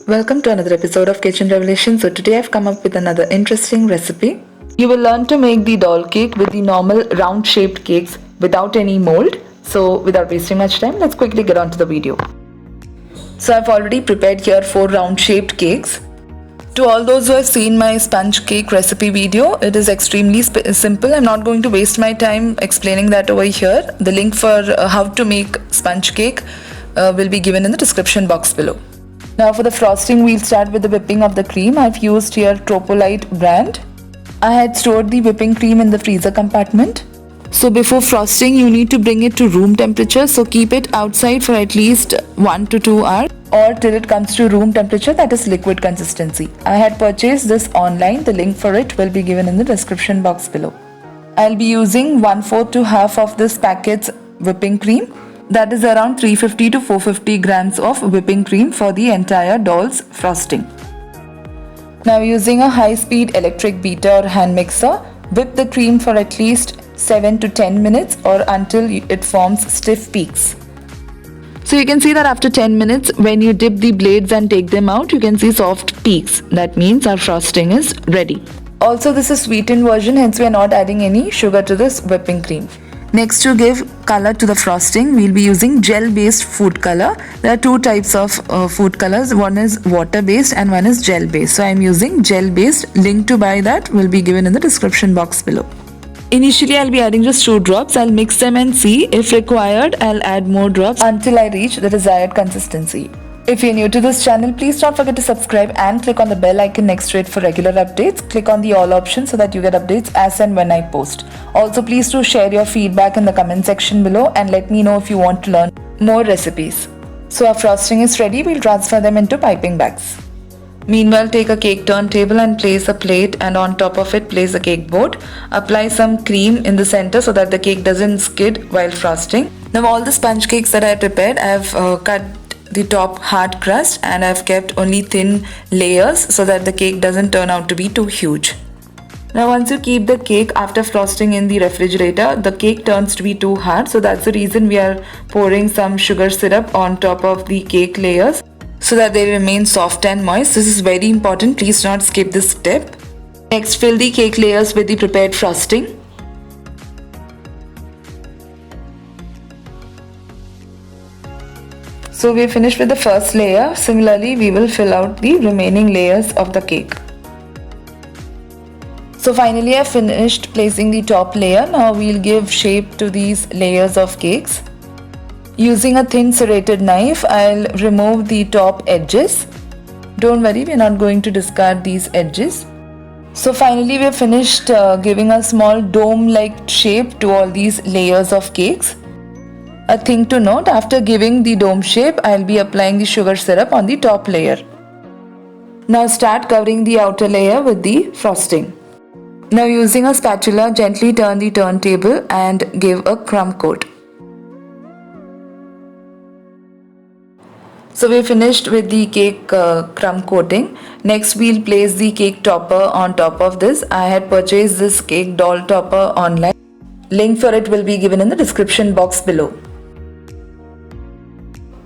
Welcome to another episode of Kitchen Revelation. So today I've come up with another interesting recipe. You will learn to make the doll cake with the normal round shaped cakes without any mold. So without wasting much time, let's quickly get on to the video. So I've already prepared here 4 round shaped cakes. To all those who have seen my sponge cake recipe video, it is extremely simple. I'm not going to waste my time explaining that over here. The link for how to make sponge cake will be given in the description box below. Now for the frosting, we'll start with the whipping of the cream. I've used here Tropolite brand. I had stored the whipping cream in the freezer compartment. So before frosting, you need to bring it to room temperature. So keep it outside for at least 1 to 2 hours or till it comes to room temperature, that is liquid consistency. I had purchased this online. The link for it will be given in the description box below. I'll be using 1/4 to half of this packet's whipping cream. That is around 350 to 450 grams of whipping cream for the entire doll's frosting. Now using a high-speed electric beater or hand mixer, whip the cream for at least 7 to 10 minutes or until it forms stiff peaks. So you can see that after 10 minutes, when you dip the blades and take them out, you can see soft peaks. That means our frosting is ready. Also, this is sweetened version, hence we are not adding any sugar to this whipping cream. Next, to give color to the frosting, we'll be using gel-based food color. There are 2 types of food colors. One is water-based and one is gel-based. So I'm using gel-based. Link to buy that will be given in the description box below. Initially, I'll be adding just 2 drops. I'll mix them and see. If required, I'll add more drops until I reach the desired consistency. If you're new to this channel, please don't forget to subscribe and click on the bell icon next to it for regular updates. Click on the all option so that you get updates as and when I post. Also, please do share your feedback in the comment section below and let me know if you want to learn more recipes. So our frosting is ready. We'll transfer them into piping bags. Meanwhile, take a cake turntable and place a plate, and on top of it place a cake board. Apply some cream in the center so that the cake doesn't skid while frosting. Now all the sponge cakes that I prepared, I've cut the top hard crust and I've kept only thin layers so that the cake doesn't turn out to be too huge. Now once you keep the cake after frosting in the refrigerator, the cake turns to be too hard, so that's the reason we are pouring some sugar syrup on top of the cake layers so that they remain soft and moist. This is very important, please do not skip this step. Next, fill the cake layers with the prepared frosting. So we finished with the first layer. Similarly, we will fill out the remaining layers of the cake. So finally, I finished placing the top layer. Now we'll give shape to these layers of cakes. Using a thin serrated knife, I'll remove the top edges. Don't worry, we're not going to discard these edges. So finally, we have finished giving a small dome-like shape to all these layers of cakes. A thing to note, after giving the dome shape, I'll be applying the sugar syrup on the top layer. Now start covering the outer layer with the frosting. Now using a spatula, gently turn the turntable and give a crumb coat. So we finished with the cake crumb coating. Next, we'll place the cake topper on top of this. I had purchased this cake doll topper online. Link for it will be given in the description box below.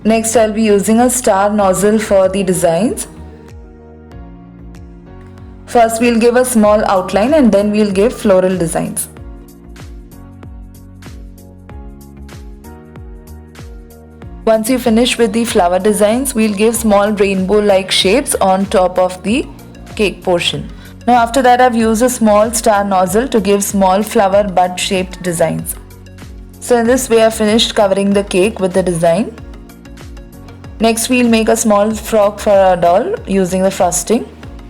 Next, I'll be using a star nozzle for the designs. First, we'll give a small outline and then we'll give floral designs. Once you finish with the flower designs, we'll give small rainbow-like shapes on top of the cake portion. Now after that, I've used a small star nozzle to give small flower bud shaped designs. So in this way, I've finished covering the cake with the design. Next, we'll make a small frog for our doll using the frosting.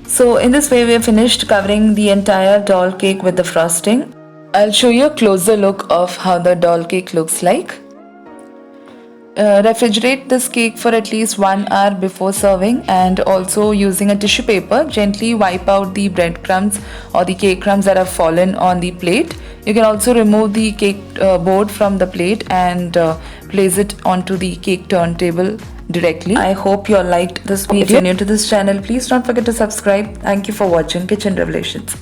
So in this way, we have finished covering the entire doll cake with the frosting. I'll show you a closer look of how the doll cake looks like. Refrigerate this cake for at least 1 hour before serving, and also using a tissue paper, gently wipe out the breadcrumbs or the cake crumbs that have fallen on the plate. You can also remove the cake board from the plate and place it onto the cake turntable directly. I hope you all liked this video. If you're new to this channel, please don't forget to subscribe. Thank you for watching Kitchen Revelations.